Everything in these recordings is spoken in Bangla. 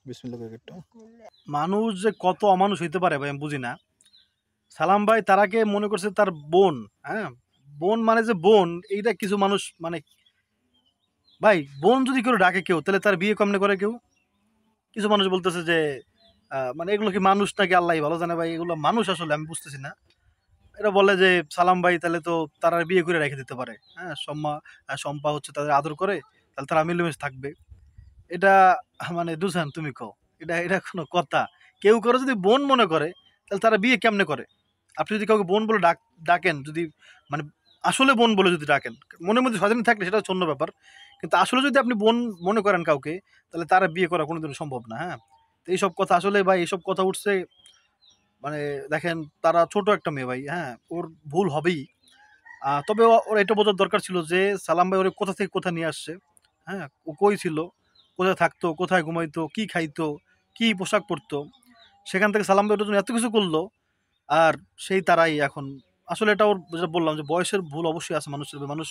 বিসমিল্লাহ করে একটু। মানুষ যে কত অমানুষ হইতে পারে ভাই আমি বুঝি না। সালাম ভাই তারাকে মনে করছে তার বোন। হ্যাঁ, বোন মানে যে বোন এইটা কিছু মানুষ মানে ভাই বোন যদি কেউ ডাকে কেউ তাহলে তার বিয়ে কেমনে করে কেউ? কিছু মানুষ বলতেছে যে মানে এগুলো কি মানুষ নাকি আল্লাহ ভালো জানে ভাই, এগুলো মানুষ আসলে আমি বুঝতেছি না। এরা বলে যে সালাম ভাই তাহলে তো তারা বিয়ে করে রেখে দিতে পারে। হ্যাঁ, শম্পা হচ্ছে তাদের আদর করে, তাহলে তারা মিলেমিশে থাকবে। এটা মানে দুসান তুমি কও, এটা এটা কোনো কথা? কেউ করে যদি বোন মনে করে তাহলে তারা বিয়ে কেমনে করে? আপনি যদি কাউকে বোন বলে ডাকেন, যদি মানে আসলে বোন বলে যদি ডাকেন, মনের মধ্যে স্বাধীন থাকলে সেটা হচ্ছে অন্য ব্যাপার। কিন্তু আসলে যদি আপনি বোন মনে করেন কাউকে, তাহলে তারা বিয়ে করা কোনোদিন সম্ভব না। হ্যাঁ, তো এইসব কথা আসলে ভাই, এইসব কথা উঠছে মানে দেখেন তারা ছোট একটা মেয়ে ভাই। হ্যাঁ, ওর ভুল হবেই। তবে ওর এটা বোঝার দরকার ছিল যে সালাম ভাই ওরে কোথা থেকে কোথায় নিয়ে আসছে। হ্যাঁ, ও কই ছিল, কোথায় থাকতো, কোথায় ঘুমাইতো, কি খাইতো, কি পোশাক পরতো, সেখান থেকে সালাম ভাই ওটার জন্য এত কিছু করলো। আর সেই তারাই এখন আসলে এটা ওর যেটা বললাম যে বয়সের ভুল অবশ্যই আছে মানুষের, মানুষ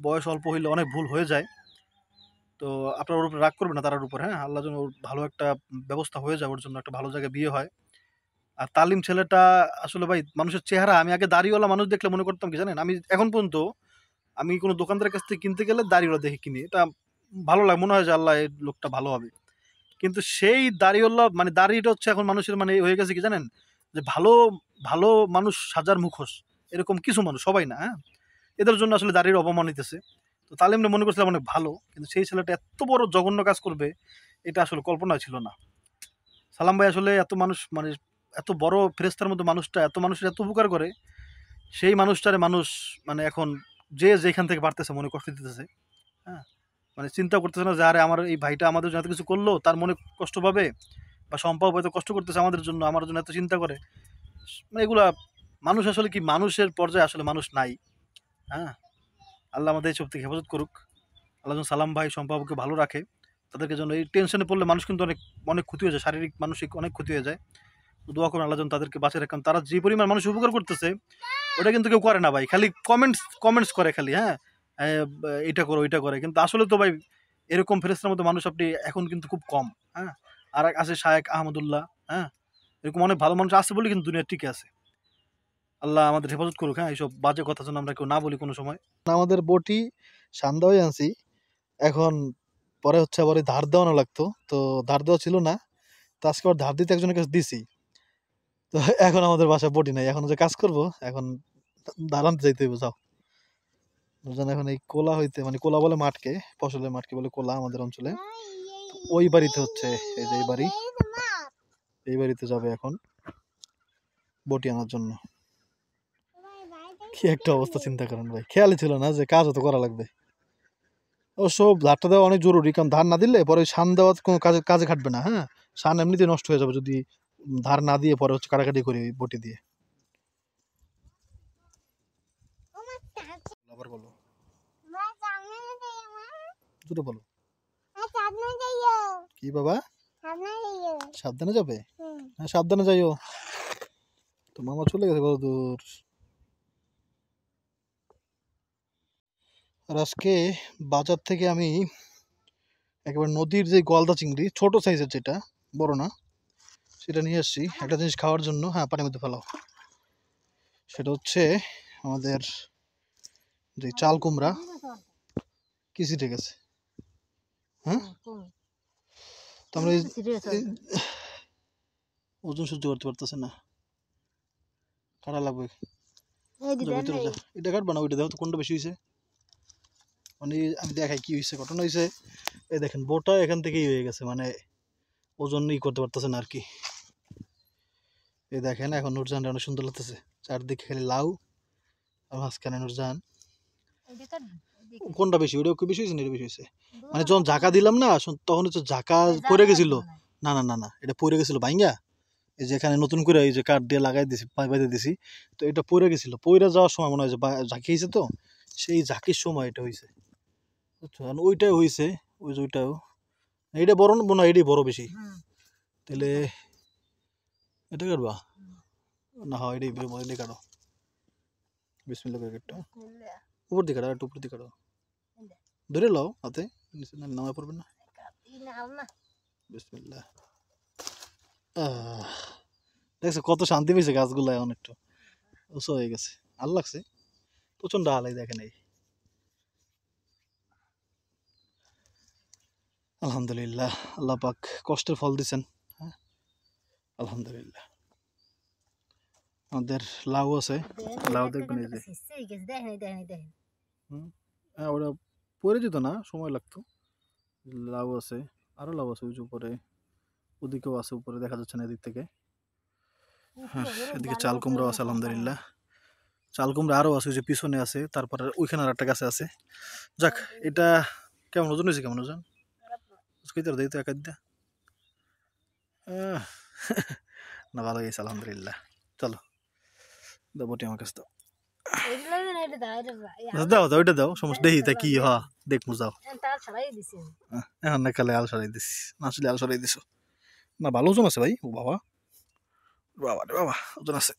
বয়স অল্প হইলে অনেক ভুল হয়ে যায়। তো আপনার ওর উপরে রাগ করবেন না, তার উপর। হ্যাঁ, আল্লাহ যেন ওর ভালো একটা ব্যবস্থা হয়ে যায়, ওর জন্য একটা ভালো জায়গায় বিয়ে হয়। আর তালিম ছেলেটা আসলে ভাই মানুষের চেহারা, আমি আগে দাড়িওয়ালা মানুষ দেখলে মনে করতাম কি জানেন, আমি এখন পর্যন্ত আমি কোনো দোকানদারের কাছ থেকে কিনতে গেলে দাড়িওয়ালা দেখে কিনি। এটা ভালো লাগে, মনে হয় যে আল্লাহ এই লোকটা ভালো হবে। কিন্তু সেই দাড়িওয়ালা মানে দাড়িটা হচ্ছে এখন মানুষের মানে হয়ে গেছে কি জানেন, যে ভালো ভালো মানুষ সাজার মুখোশ। এরকম কিছু মানুষ, সবাই না। হ্যাঁ, এদের জন্য আসলে দাড়ির অপমান হইতেছে। তো তালিমটা মনে করছিলাম অনেক ভালো, কিন্তু সেই ছেলেটা এত বড় জঘন্য কাজ করবে এটা আসলে কল্পনা ছিল না। সালাম ভাই আসলে এত মানুষ মানে এত বড় ফেরেস্তার মতো মানুষটা এত মানুষের এত উপকার করে, সেই মানুষটারে মানুষ মানে এখন যে যেখান থেকে পারতেছে মনে কষ্ট দিতেছে। হ্যাঁ, মানে চিন্তা করতেছে না যে আরে আমার এই ভাইটা আমাদের জন্য এত কিছু করলো, তার মনে কষ্ট পাবে, বা সম্পর্ক হয়তো কষ্ট করতেছে আমাদের জন্য, আমার জন্য এত চিন্তা করে। মানে এগুলা মানুষ আসলে কি, মানুষের পর্যায়ে আসলে মানুষ নাই। হ্যাঁ, আল্লাহ আমাদের এইসব থেকে হেফাজত করুক। আল্লাহ যেন সালাম ভাই সম্পর্ককে ভালো রাখে। তাদেরকে জন্য এই টেনশনে পড়লে মানুষ কিন্তু অনেক অনেক ক্ষতি হয়ে যায়, শারীরিক মানসিক অনেক ক্ষতি হয়ে যায়। তো দোয়া করুন আল্লাহ যেন তাদেরকে বাঁচিয়ে রাখেন। তারা যে পরিমাণ মানুষ উপকার করতেছে ওটা কিন্তু কেউ করে না ভাই, খালি কমেন্টস কমেন্টস করে খালি। হ্যাঁ, এটা করো ওইটা করে, কিন্তু আসলে তো ভাই এরকম ফেরেস্তার মতো মানুষ আপনি এখন কিন্তু খুব কম। হ্যাঁ, আর এক আছে শায়েক আহমদুল্লাহ। হ্যাঁ, এরকম অনেক ভালো মানুষ আছে বলে কিন্তু দুনিয়া টিকে আছে। আল্লাহ আমাদের হেফাজত করুক। হ্যাঁ, এইসব বাজে কথা যেন আমরা কেউ না বলি কোনো সময়। আমাদের বটি সান্ধ্যা হয়ে আনছি এখন, পরে হচ্ছে আবার ওই ধার দেওয়ানো লাগতো, তো ধার দেওয়া ছিল না, তো আজকে আবার ধার দিতে একজনের কাছে দিছি। তো এখন আমাদের বাসায় বটি নাই, এখন যে কাজ করব এখন ধার আনতে যাইতে হইব। যাও বুঝলেন, এখন এই কোলা হইতে মানে কোলা বলে মাঠকে, ফসলের মাঠকে বলে কোলা আমাদের অঞ্চলে। তো ওই বাড়িতে হচ্ছে এই যে এই বাড়ি, এই বাড়িতে যাবে এখন বটি আনার জন্য। কি একটা অবস্থা চিন্তা করেন ভাই, খেয়ালই ছিল না যে কাজও তো করা লাগবে। অবশ্য ধারটা দেওয়া অনেক জরুরি, কারণ ধার না দিলে পরে সান দেওয়া কোনো কাজে কাজে খাটবে না। হ্যাঁ, সান এমনিতেই নষ্ট হয়ে যাবে যদি ধার না দিয়ে পরে হচ্ছে কাটাকাটি করি ওই বটি দিয়ে। আবার বলো, দুটো বলো। কি বাবা, সাবধানে যাবে? হ্যাঁ সাবধানে যাইও। তো মামা চলে গেছে কত দূর। আর আজকে বাজার থেকে আমি একেবারে নদীর যে গলদা চিংড়ি, ছোট সাইজের যেটা, বড় না, সেটা নিয়ে আসছি একটা জিনিস খাওয়ার জন্য। হ্যাঁ, পানির মধ্যে ফেলাও। সেটা হচ্ছে আমাদের যে চাল কুমড়া। কিসি ঠিক আছে? হ্যাঁ, তো আমরা ওজন সহ্য করতে পারতেছে না, কাটা লাগবে। ভিতরে যা, এটা কাটবা না, ওইটা দেখো তো কোনটা বেশি হয়েছে। মানে আমি দেখাই কি হয়েছে, ঘটনা হয়েছে। এই দেখেন বোটা এখান থেকেই হয়ে গেছে, মানে ওজন করতে পারতেছে না আর কি। এই দেখেন এখন নুরজাহান অনেক সুন্দর লাগতেছে, চারদিকে খালি লাউ আর মাঝখানে নুরজাহান। কোনটা বেশি, ওইটা বেশি হয়েছে না এটা বেশি হয়েছে? মানে যখন ঝাঁকা দিলাম না তখন হচ্ছে ঝাঁকা পড়ে গেছিল। না না না না, এটা পড়ে গেছিল ভাইঙ্গা। এই যে এখানে নতুন করে এই যে কাঠ দিয়ে লাগাই দিছি, বাইতে দিছি, তো এটা পড়ে গেছিল। পড়ে যাওয়ার সময় মনে হয় যে ঝাঁকিয়েছে, তো সেই ঝাঁকির সময় এটা হয়েছে, বুঝছো? ওইটাই হয়েছে, ওই যে ওইটাও। এইটা বড় না, এটাই বড় বেশি। তাহলে এটা কাটবা না? হয় এটাই বড়, এটাই কাটো। বিসমিল্লাহ করে কাটো, উপর দিকে কাটো, একটু উপর দিকে কাটো, ধরে লাও হাতে, নিচে নামায় পড়বে না। বিসমিল্লাহ। দেখছো কত শান্তি পেয়েছে গাছগুলো, এখন একটু উঁচু হয়ে গেছে। ভালো লাগছে, প্রচন্ড হালাই দেখেন এই। আলহামদুলিল্লাহ, আল্লাহ পাক কষ্টের ফল দিচ্ছেন। হ্যাঁ, আলহামদুলিল্লাহ। আমাদের লাউ আছে, লাউ দেখবেন এই যে। হ্যাঁ, ওটা পরে যেত না, সময় লাগতো। লাউ আছে, আরো লাউ আছে ওই যে উপরে, ওদিকেও আছে, উপরে দেখা যাচ্ছে না এদিক থেকে। হ্যাঁ, এদিকে চাল কুমড়ো আছে আলহামদুলিল্লাহ। চাল কুমড়া আরো আছে, ওই যে পিছনে আছে, তারপরে ওইখানে আর একটা গাছে আছে। যাক, এটা কেমন ওজন হয়েছে, কেমন ওজন দিই তো একা দিয়া। না, ভালো গেছে আলহামদুলিল্লাহ। চলো দাও বটি আমার কাছে দাও। দাও দাও, ওইটা দাও, সমস্যা দেখি তা কি হ দেখবো, যাও। এখন না কালে আল সরাই দিস, না আসলে আল সরাই দিছো না। ভালো ওজন আছে ভাই, ও বাবা, বাবা রে বাবা, ওজন আছে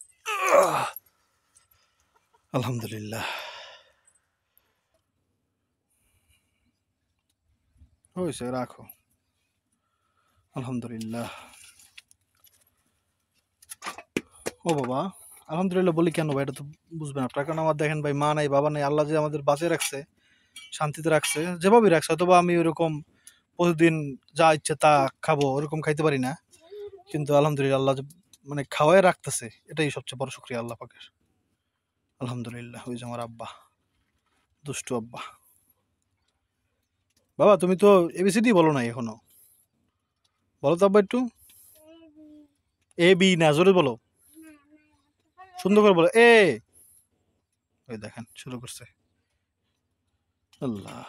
আলহামদুলিল্লাহ। হয়েছে, রাখো আলহামদুলিল্লাহ। ও বাবা, আলহামদুলিল্লাহ বলি কেন ভাই, এটা তো বুঝবেন আপনারা, কারণ আমার দেখেন ভাই, মা নাই বাবা নাই, আল্লাহ যে আমাদের বাঁচিয়ে রাখছে, শান্তিতে রাখছে, যেভাবেই রাখছে। হয়তো বা আমি ওরকম প্রতিদিন যা ইচ্ছে তা খাবো ওরকম খাইতে পারি না, কিন্তু আলহামদুলিল্লাহ আল্লাহ যে মানে খাওয়াই রাখতেছে, এটাই সবচেয়ে বড় শুকরিয়া আল্লাহ পাকের। আলহামদুলিল্লাহ। ওই যে আমার আব্বা, দুষ্টু আব্বা। বাবা তুমি তো এবিসিডি বলো নাই এখনো, বলো তো আব্বা একটু। এ বি না, জোরে বলো, সুন্দর করে বলো। এ, ওই দেখেন শুরু করছে। আল্লাহ,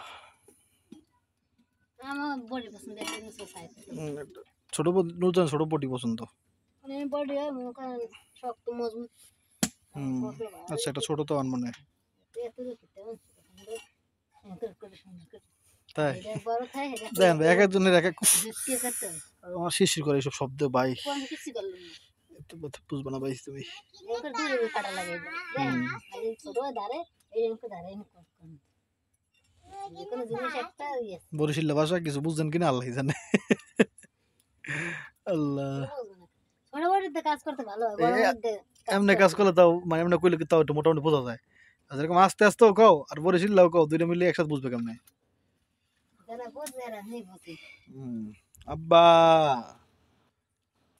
ছোট নুরজান ছোট বডি পছন্দ। আচ্ছা, এটা ছোট তো আন মনে, তাই দেখেন ভাই, এক একজনের এক এক। আমার শিরশির করে এইসব শব্দ ভাই, এত কথা বুঝবো না ভাই তুমি। বরিশাল ভাষা কিছু বুঝছেন কিনা আল্লাহ জানে। আল্লাহ, এমনি কাজ করলে তাও মানে এমনি কইলে তাও একটু মোটামুটি বোঝা যায়, আর যেরকম আস্তে আস্তেও কও আর বরিশাল কও, দুইটা মিলে একসাথে বুঝবে কেমনে। আব্বা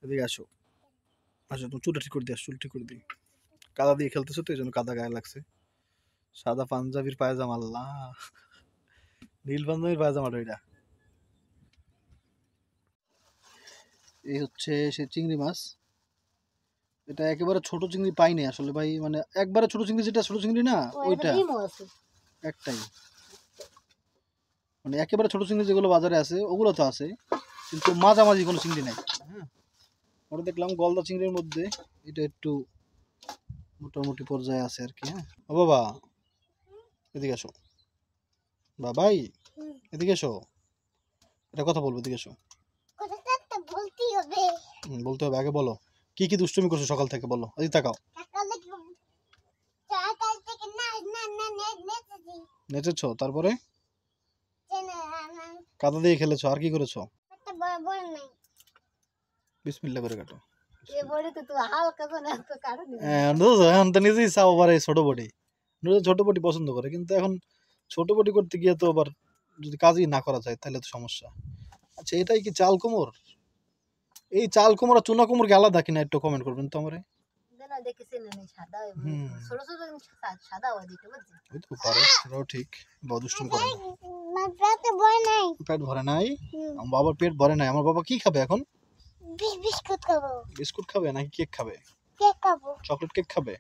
এদিকে আসো, আসো, তুমি চুলটা ঠিক করে দিই, চুল ঠিক করে দিই। কাদা দিয়ে খেলতেছো তো এই জন্য কাদা গায়ে লাগছে। সাদা পাঞ্জাবির পায়জামা, আল্লাহ, নীল পাঞ্জাবির পায়জামাটা এটা। এই হচ্ছে সে চিংড়ি মাছ, এটা একেবারে ছোট চিংড়ি পাইনি আসলে ভাই, মানে একবারে ছোট চিংড়ি, যেটা ছোট চিংড়ি না ওইটা একটাই, মানে একেবারে ছোট চিংড়ি যেগুলো বাজারে আছে ওগুলো তো আছে, কিন্তু মাঝামাঝি কোনো চিংড়ি নাই। হ্যাঁ, ওটা দেখলাম গলদা চিংড়ির মধ্যে এটা একটু মোটামুটি পর্যায়ে আছে আর কি। হ্যাঁ, ও বাবা এদিকে আসো, বাবাই এদিকে এসো, এটা কথা বলবো, এদিকে এসো। বলতে হবে, আগে বলো কি কি দুষ্টুমি করছো সকাল থেকে, বলো, এদিকে তাকাও। নেচেছো, তারপরে কাদা দিয়ে খেলেছো, আর কি করেছো? বিসমিল্লাহ করে কাটো। এখন তো নিজেই চাও আবার এই ছোট বডি, ছোট বডি পছন্দ করে, কিন্তু এখন ছোট বডি করতে গিয়ে তো আবার যদি কাজই না করা যায় তাহলে তো সমস্যা। আচ্ছা, এটাই কি চাল কুমড়? এই চাল কুমড় আর চুনা কুমড় কি আলাদা কিনা একটু কমেন্ট করবেন তো আমারে। ঠিক, দুষ্টুমি করে পেট ভরে নাই, আমার বাবার পেট ভরে নাই। আমার বাবা কি খাবে এখন? বিস্কুট খাবো। বিস্কুট খাবে নাকি কেক খাবে? কেক খাবো, চকলেট কেক খাবে।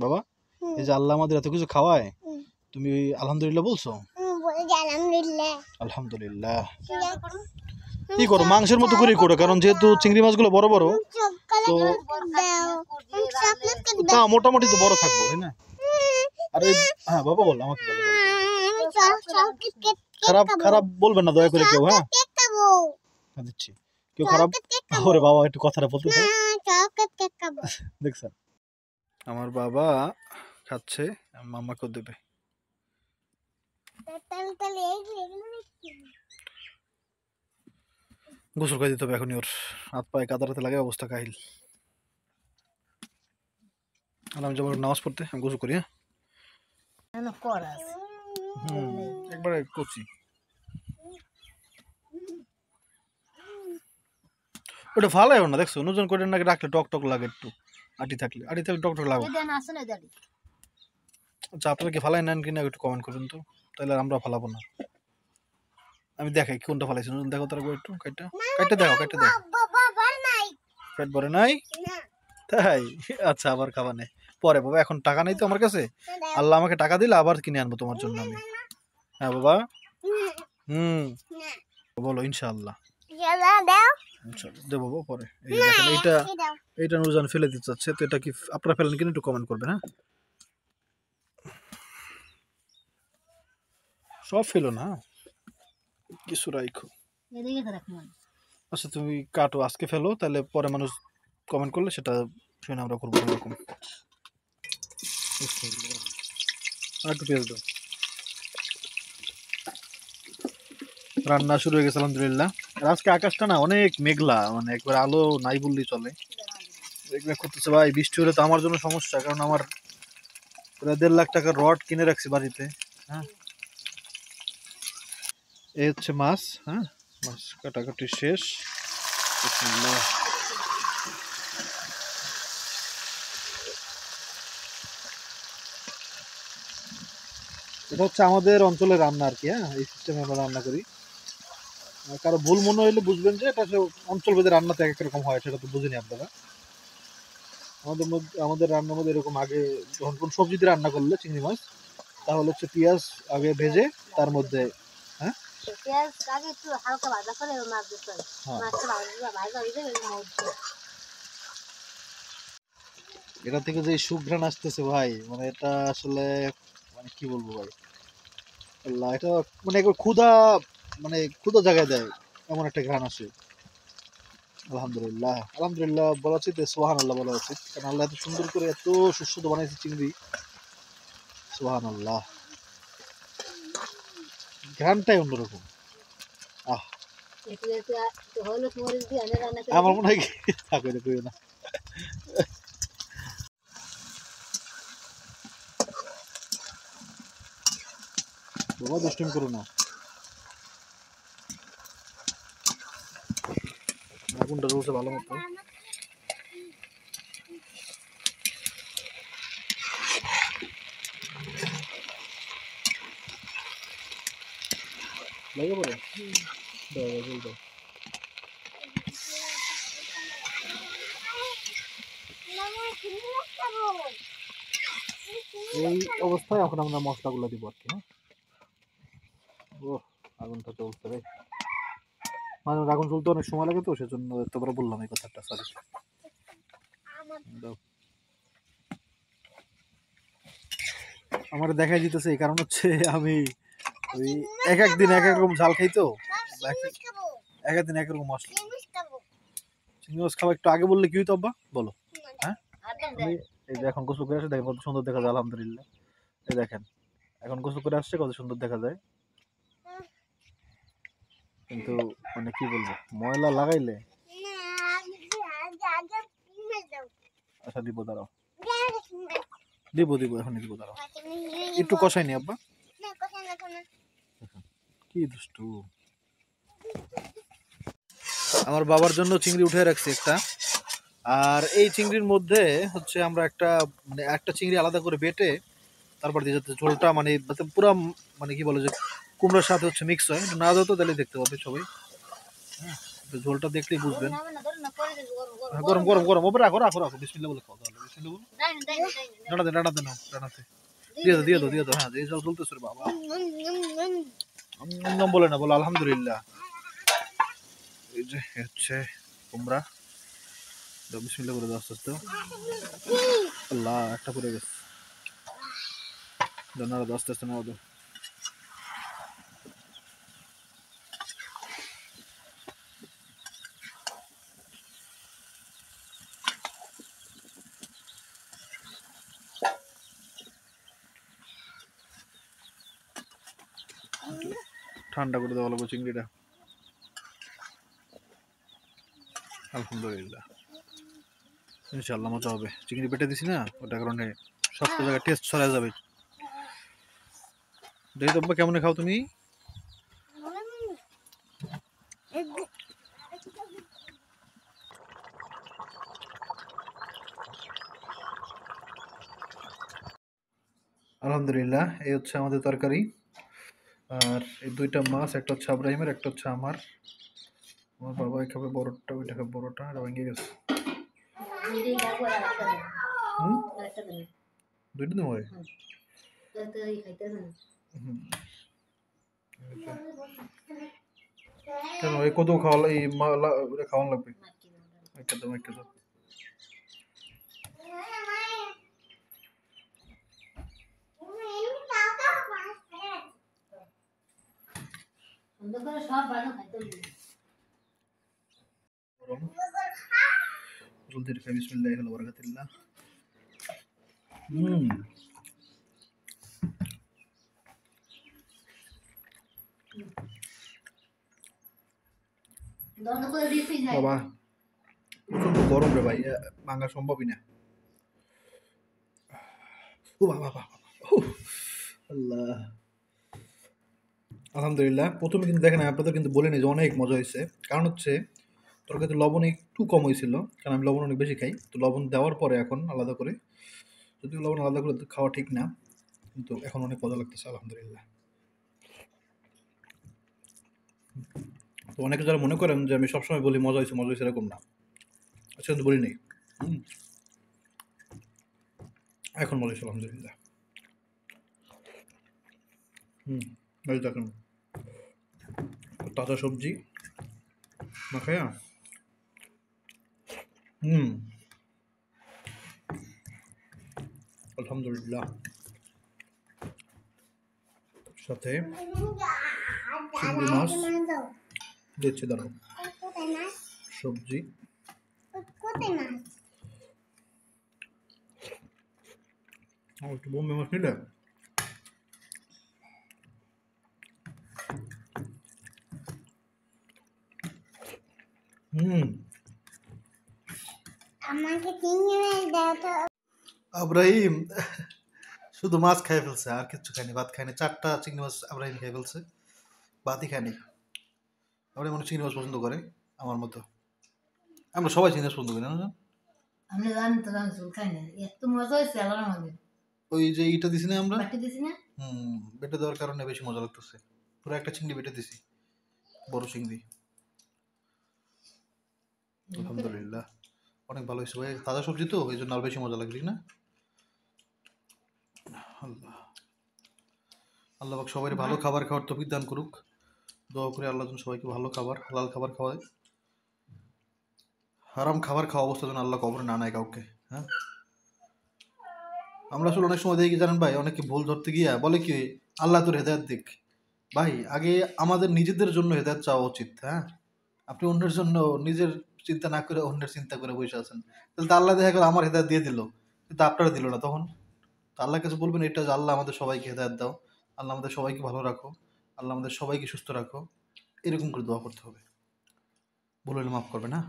বাবা এই যে আল্লাহ আমাদের এত কিছু খাওয়ায়, তুমি আলহামদুলিল্লাহ বলছো? আলহামদুলিল্লাহ। কি করো, মাংসের মতো করেই করো, কারণ যেহেতু চিংড়ি মাছগুলো বড় বড় তো তা মোটামুটি তো বড় থাকবো, তাই না? আর হ্যাঁ বাবা বল, আমাকে বলো, খারাপ খারাপ বলবেন না দয়া করে কেউ। হ্যাঁ দিচ্ছি, কেউ খারাপ। ওরে বাবা একটু কথাটা বলতে দাও। দেখছেন আমার বাবা খাচ্ছে, মাম্মাকেও দেবে। গোসল করে দিতে হবে এখনই ওর। হাত পায়ে কাদারাতে লাগে, অবস্থা কাহিল। আর আমি যাবো নামাজ পড়তে, আমি গোসল করি। হ্যাঁ একবারে করছি। ওটা ভালো না, দেখছো নতুন করে নাকি রাখলে টক টক লাগে একটু, আটি থাকলে টক টক লাগে। আচ্ছা আপনারা কি ফালাই নেন কিনা একটু কমেন্ট করুন তো, তাহলে আমরা ফালাবো না। আমি দেখাই কোনটা ফালাইছি, নতুন দেখো তার একটু কাইটা কাইটা দেখো, কাইটা দেখো। পেট ভরে নাই তাই? আচ্ছা আবার খাবা নেই পরে বাবা, এখন টাকা নেই তো আমার কাছে। আল্লাহ আমাকে টাকা দিলে আবার কিনে আনবো তোমার জন্য আমি। হ্যাঁ বাবা। হুম বলো ইনশাআল্লাহ দেবো পরে। এই দেখেন এইটা নুরজান ফেলে দিতে চাচ্ছে, তো এটা কি আপনারা ফেলেন কিনা একটু কমেন্ট করবেন। হ্যাঁ সব ফেলো না, কিছু রাখো। আচ্ছা তুমি কাটো, আজকে ফেলো, তাহলে পরে মানুষ কমেন্ট করলে সেটা শুনে আমরা করবো এরকম। আর একটু পেঁয়াজ দাও। রান্না শুরু হয়ে গেছে আলহামদুলিল্লাহ। আর আজকে আকাশটা না অনেক মেঘলা, মানে একবার আলো নাই বললেই চলে। মেঘ করতেছে ভাই, বৃষ্টি হলে তো আমার জন্য সমস্যা, কারণ আমার প্রায় 1.5 লাখ টাকার রড কিনে রাখছি বাড়িতে। হ্যাঁ এই হচ্ছে মাছ। হ্যাঁ মাছ কাটাকাটি শেষ। বিসমিল্লাহ। এটা হচ্ছে আমাদের অঞ্চলের রান্না আর কি। হ্যাঁ এই সিস্টেমে আমরা রান্না করি। কারো ভুল মনে হইলে বুঝবেন যে এটা অঞ্চল ভেদে রান্নাতে এক এক রকম হয়, সেটা তো বুঝিনি আপনারা। আমাদের রান্নার মধ্যে এরকম, আগে যখন কোন সবজি দিয়ে রান্না করলে চিংড়ি মাছ, তাহলে হচ্ছে পেঁয়াজ আগে ভেজে তার মধ্যে। হ্যাঁ এটা থেকে যে সুঘ্রাণ আসতেছে ভাই, মানে এটা আসলে মানে কি বলবো ভাই, আল্লাহ এটা মানে একবার ক্ষুধা, মানে ক্ষুধা জায়গায় দেয়, এমন একটা ঘ্রাণ আসে। আলহামদুলিল্লাহ আলহামদুলিল্লাহ বলা উচিত, সোহান আল্লাহ বলা উচিত, কারণ আল্লাহ এত সুন্দর করে এত সুস্বাদু বানাইছে চিংড়ি। সোহান আল্লাহ, ঘ্রাণটাই অন্যরকম। আহ আমার মনে হয় থাকবে না, কইও না। বাবা দুষ্টুমি করো না। আগুনটা জ্বলছে ভালো মতো। লাগে পরে দাও জল দাও। এই অবস্থায় এখন আমরা মশলাগুলো দিব আর কি। হ্যাঁ ও আগুনটা চলছে রে, মানে আগুন চলতে অনেক সময় লাগে তো, সেজন্য এতবার বললাম এই কথাটা, সরি। আমার দেখাই দিতেছে, এই কারণ হচ্ছে আমি ওই এক এক দিন এক এক রকম ঝাল খাই তো, এক এক দিন এক রকম মশলা। চিংড়ি মাছ খাওয়া একটু আগে বললে কি হইতো আব্বা বলো। হ্যাঁ আমি এই যে এখন গোসল করে আসে, দেখেন কত সুন্দর দেখা যায় আলহামদুলিল্লাহ। এই দেখেন এখন গোসল করে আসছে, কত সুন্দর দেখা যায়। কিন্তু মানে কি বলবো, ময়লা লাগাইলে। আচ্ছা দিব, দাঁড়াও দিব দিব, এখনই দিব, দাঁড়াও একটু কষাই নি আব্বা। কি দুষ্টু, আমার বাবার জন্য চিংড়ি উঠে রাখছি একটা। আর এই চিংড়ির মধ্যে হচ্ছে আমরা একটা, মানে একটা চিংড়ি আলাদা করে বেটে তারপর দিয়ে, যাতে ঝোলটা মানে পুরো মানে কি বলে যে কুমড়োর সাথে হচ্ছে মিক্স হয়, না দাও তো তাহলে দেখতে পাবে সবাই। হ্যাঁ তো ঝোলটা দেখলেই বুঝবেন। হ্যাঁ, গরম গরম গরম, ওপরে রাখো রাখো রাখো, বিসমিল্লাহ বলে খাও তাহলে, বিসমিল্লাহ বলো। ডানাতে নাও, ডানাতে দিয়ে দাও। হ্যাঁ এই জল চলতেছে রে বাবা। বলে না, বলো আলহামদুলিল্লাহ। এই যে হচ্ছে কুমড়া, দাও বিসমিল্লাহ করে দাও আস্তে আস্তে। আল্লাহ একটা পড়ে গেছে, নাড়া দাও আস্তে আস্তে, নাড়া দাও। ঠান্ডা করে দেওয়া লাগবে চিংড়িটা। আলহামদুলিল্লাহ, ইনশাআল্লাহ মজা হবে। চিংড়ি বেটে দিছি না, ওটার কারণে সব জায়গায় টেস্ট ছড়া যাবে। দেখি তো আব্বা কেমন খাও তুমি? আলহামদুলিল্লাহ, এই হচ্ছে আমাদের তরকারি। আর এই দুইটা মাছ, একটা হচ্ছে আব্রাহিমের, একটা হচ্ছে আমার। আমার বাবা খাবে বড়টা, ওইটা খাবে বড়টা, এটা ভেঙে গেছে। হুম, দুইটা দেবো। কেন এই কত খাওয়া, এই খাওয়ান লাগবে? একটা দাও, একটা দাও। জলদি খাই, বিসমিল্লাহি ওয়া বারাকাতুল্লাহ। হুম, বাবা প্রচন্ড গরম রে ভাই, ভাঙা সম্ভবই না। ও বাবা বাবা, আল্লাহ। আলহামদুলিল্লাহ, প্রথমে কিন্তু দেখেন আপনাদের কিন্তু বলিনি যে অনেক মজা হয়েছে। কারণ হচ্ছে তরকারিতে লবণ একটু কম হয়েছিল, কারণ আমি লবণ অনেক বেশি খাই। তো লবণ দেওয়ার পরে এখন আলাদা করে, যদিও লবণ আলাদা করে খাওয়া ঠিক না, কিন্তু এখন অনেক মজা লাগতেছে আলহামদুলিল্লাহ। তো অনেকে যারা মনে করেন যে আমি সবসময় বলি মজা হয়েছে এরকম না, আচ্ছা কিন্তু বলি নেই। এখন মজা হয়েছে আলহামদুলিল্লাহ। এই দেখেন তাজা সবজি মাখায়া, আলহামদুলিল্লাহ। সাথে চিংড়ি মাছ দিচ্ছি, দাঁড়াও, সবজি, একটু বোম্বে মাছ নিলে। আব্রাহিম শুধু মাছ খাই ফেলছে, আর কিচ্ছু খায়নি, ভাত খায়নি। 4টা চিংড়ি মাছ আব্রাহিম খাই ফেলছে, ভাতই খায়নি। আব্রাহিম মনে চিংড়ি মাছ পছন্দ করে আমার মতো। আমরা সবাই চিংড়ি মাছ পছন্দ করি না? আমি জানি তো, আমি চুল খাই না, এত মজা হয়েছে আল্লাহর আমাদের। ওই যে ইটা দিছি না আমরা, বাটি দিছি না, বেটে দেওয়ার কারণে বেশি মজা লাগতেছে। পুরো একটা চিংড়ি বেটে দিছি, বড় চিংড়ি। আলহামদুলিল্লাহ, অনেক ভালো হয়েছে ভাই, তাজা সবজি তো এই জন্য আর বেশি মজা লাগছে না। আল্লাহ, আল্লাহ পাক সবাই ভালো খাবার খাওয়ার তৌফিক দান করুক। দোয়া করে আল্লাহ যেন সবাইকে ভালো খাবার, হালাল খাবার খাওয়ায়। হারাম খাবার খাওয়া অবস্থা যেন আল্লাহ কবরে না নেয় কাউকে। হ্যাঁ, আমরা আসলে অনেক সময় দেখি জানেন ভাই, অনেকে ভুল ধরতে গিয়া বলে কি আল্লাহ তোর হেদায়েত দিক। ভাই আগে আমাদের নিজেদের জন্য হেদায়েত চাওয়া উচিত। হ্যাঁ, আপনি অন্যের জন্য নিজের চিন্তা না করে অন্যের চিন্তা করে বসে আছেন, তাহলে তো আল্লাহ দেখা গেল আমার হেদায়েত দিয়ে দিল, কিন্তু আপনারা দিল না। তখন তো আল্লাহর কাছে বলবেন এটা যে আল্লাহ আমাদের সবাইকে হেদায়েত দাও, আল্লাহ আমাদের সবাইকে ভালো রাখো, আল্লাহ আমাদের সবাইকে সুস্থ রাখো, এরকম করে দোয়া করতে হবে। ভুল হলে মাফ করবে না।